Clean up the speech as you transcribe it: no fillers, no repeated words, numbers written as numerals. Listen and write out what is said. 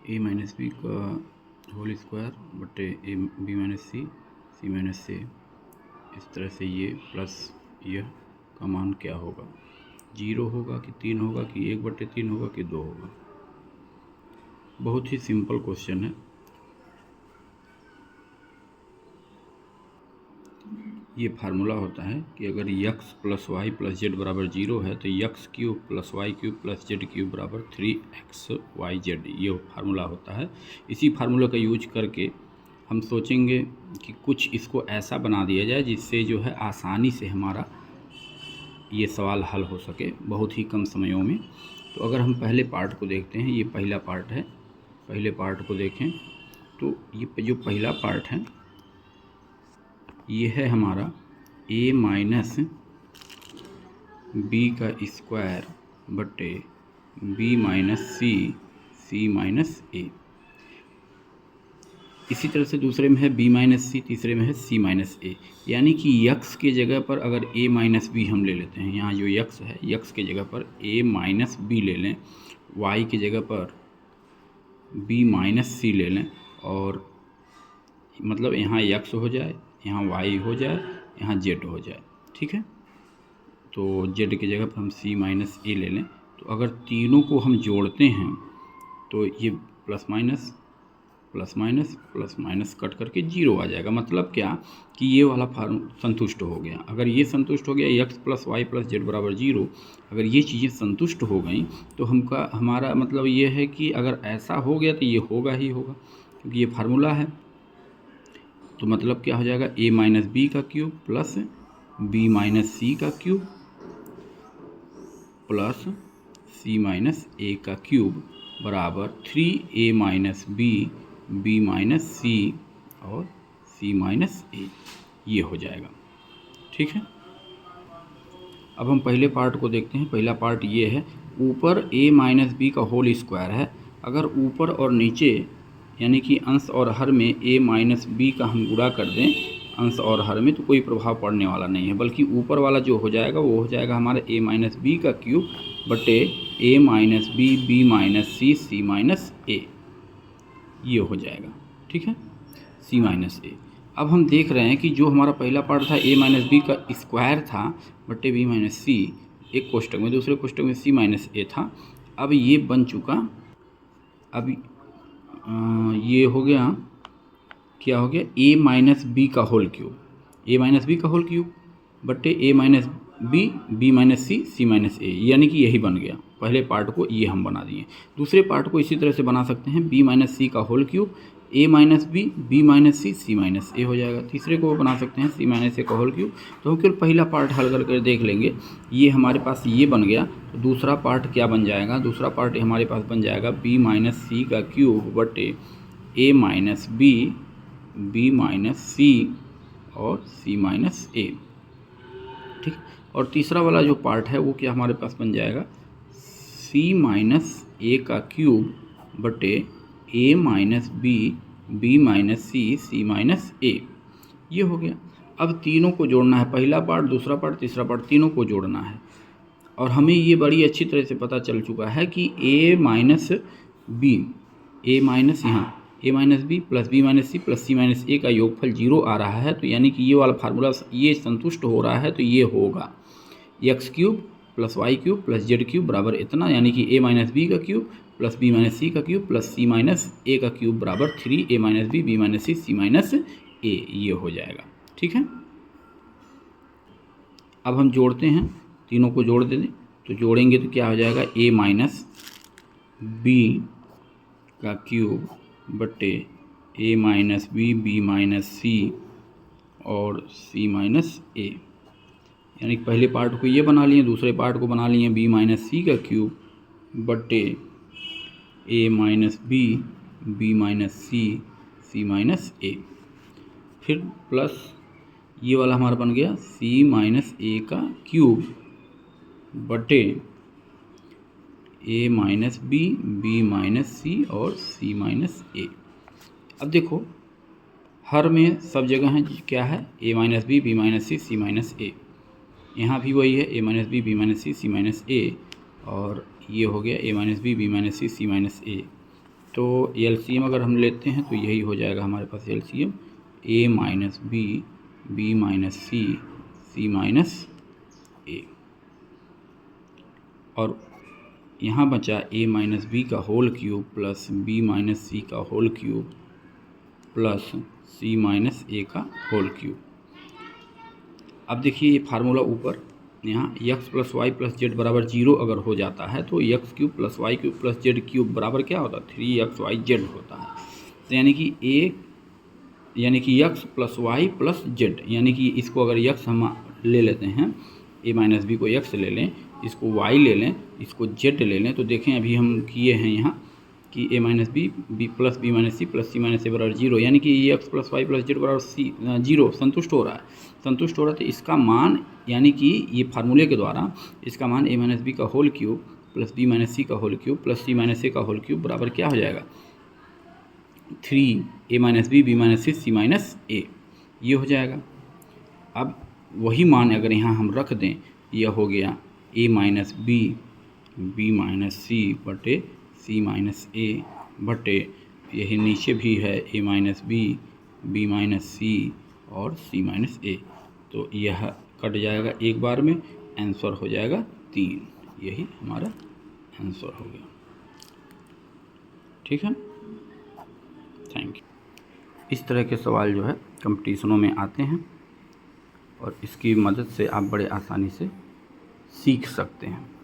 ए minus b का whole square बटे a b minus c c minus a. इस तरह से ये प्लस यह का मान क्या होगा, 0 होगा कि 3 होगा कि 1/3 होगा कि 2 होगा। बहुत ही सिंपल क्वेश्चन है। ये फार्मूला होता है कि अगर x plus y plus z बराबर 0 है तो x cube plus y cube plus z cube बराबर 3xyz, ये फार्मूला होता है। इसी फार्मूला का यूज करके हम सोचेंगे कि कुछ इसको ऐसा बना दिया जाए जिससे जो है आसानी से हमारा ये सवाल हल हो सके बहुत ही कम समयों में। तो अगर हम पहले पार्ट को देखते हैं, ये पहला पार्ट है। पहले पार्ट को देखें तो ये जो पहला पार्ट है ये है हमारा a माइनस बी का स्क्वायर बटे b माइनस सी माइनस ए। इसी तरह से दूसरे में है b माइनस सी, तीसरे में है c माइनस ए। यानी कि x के जगह पर अगर a माइनस बी हम ले लेते हैं, यहाँ जो x है x के जगह पर a माइनस बी ले लें, y के जगह पर b माइनस सी ले लें, और मतलब यहाँ x हो जाए, यहाँ y हो जाए, यहाँ z हो जाए। ठीक है, तो z की जगह पर हम c माइनस ए ले लें। तो अगर तीनों को हम जोड़ते हैं तो ये plus minus plus minus plus minus cut करके 0 आ जाएगा। मतलब क्या कि ये वाला फार्म संतुष्ट हो गया। अगर ये संतुष्ट हो गया x plus y plus z बराबर 0, अगर ये चीज़ें संतुष्ट हो गई तो हमारा मतलब ये है कि अगर ऐसा हो गया तो ये होगा ही होगा, क्योंकि ये फार्मूला है। तो मतलब क्या हो जाएगा, a माइनस बी का cube plus b minus c का cube plus c minus a का क्यूब बराबर 3a minus b minus c और c माइनस ए, ये हो जाएगा। ठीक है, अब हम पहले पार्ट को देखते हैं। पहला पार्ट ये है, ऊपर a माइनस बी का होल स्क्वायर है। अगर ऊपर और नीचे यानी कि अंश और हर में a माइनस बी का हम गुणा कर दें अंश और हर में, तो कोई प्रभाव पड़ने वाला नहीं है, बल्कि ऊपर वाला जो हो जाएगा वो हो जाएगा हमारा a माइनस बी का क्यूब बटे a minus b minus c minus a, ये हो जाएगा। ठीक है, c माइनस ए। अब हम देख रहे हैं कि जो हमारा पहला पार्ट था a माइनस बी का स्क्वायर था बटे b माइनस सी, एक कोष्टक में, दूसरे कोष्टक में c माइनस ए था। अब ये बन चुका, अब ये हो गया, क्या हो गया, a माइनस बी का whole cube, a minus b का होल क्यूब बटे a minus b minus c minus a, यानी कि यही बन गया। पहले पार्ट को ये हम बना दिए। दूसरे पार्ट को इसी तरह से बना सकते हैं, b माइनस सी का whole cube a minus b minus c minus a हो जाएगा। तीसरे को बना सकते हैं c माइनस ए का होल क्यूब। तो हम केवल पहला पार्ट हल करके देख लेंगे, ये हमारे पास ये बन गया। तो दूसरा पार्ट क्या बन जाएगा, दूसरा पार्ट हमारे पास बन जाएगा b माइनस सी का क्यूब बटे a minus b minus c और c माइनस ए। ठीक, और तीसरा वाला जो पार्ट है वो क्या हमारे पास बन जाएगा, c माइनस ए का क्यूब बटे a minus b minus c minus a, ये हो गया। अब तीनों को जोड़ना है, पहला पार्ट, दूसरा पार्ट, तीसरा पार्ट, तीनों को जोड़ना है। और हमें ये बड़ी अच्छी तरह से पता चल चुका है कि a minus b plus b minus c plus c minus a का योगफल 0 आ रहा है। तो यानी कि ये वाला फार्मूला ये संतुष्ट हो रहा है, तो ये होगा x cube plus y cube plus z cube बराबर इतना, यानी कि a माइनस बी का cube plus b minus c का cube plus c minus a का क्यूब बराबर 3a minus b minus c minus a, ये हो जाएगा। ठीक है, अब हम जोड़ते हैं, तीनों को जोड़ दें तो जोड़ेंगे तो क्या हो जाएगा, a माइनस बी का क्यूब बटे a minus b minus c और c माइनस ए। यानी पहले पार्ट को ये बना लिए, दूसरे पार्ट को बना लिए b माइनस सी का क्यूब बटे a minus b minus c minus a. फिर प्लस ये वाला हमारा बन गया c माइनस ए का क्यूब बटे a minus b minus c और c माइनस ए। अब देखो हर में सब जगह है क्या है, a minus b minus c minus a, यहाँ भी वही है a minus b minus c minus a, और ये हो गया a minus b minus c minus a. तो एलसीएम अगर हम लेते हैं तो यही हो जाएगा हमारे पास LCM a minus b, b minus c, c minus a, और यहाँ बचा a माइनस बी का whole cube plus b minus c का whole cube plus c minus a का होल क्यूब। अब देखिए ये फार्मूला ऊपर यहाँ x plus y plus z बराबर 0 अगर हो जाता है तो x cube plus y cube plus z cube बराबर क्या होता है 3xyz होता है। तो यानी कि x plus y plus z, यानी कि इसको अगर x हम ले लेते हैं, a माइनस बी को x ले लें, इसको y ले लें, इसको z ले लें, तो देखें अभी हम किए हैं यहाँ कि a minus b, b plus b minus c plus c minus a बराबर 0, यानी कि ये x plus y plus z बराबर सी 0 संतुष्ट हो रहा है। तो इसका मान, यानी कि ये फार्मूले के द्वारा इसका मान a माइनस बी का whole cube plus b minus c का whole cube plus c minus a का होल क्यूब बराबर क्या हो जाएगा 3a minus b, b minus c, c minus a, ये हो जाएगा। अब वही मान अगर यहाँ हम रख दें, यह हो गया a minus b, b minus c बटे सी माइनस ए बटे, यही नीचे भी है a minus b, b minus c और सी माइनस ए, तो यह कट जाएगा एक बार में, आंसर हो जाएगा 3। यही हमारा आंसर हो गया। ठीक है, थैंक यू। इस तरह के सवाल जो है कंपटीशनों में आते हैं और इसकी मदद से आप बड़े आसानी से सीख सकते हैं।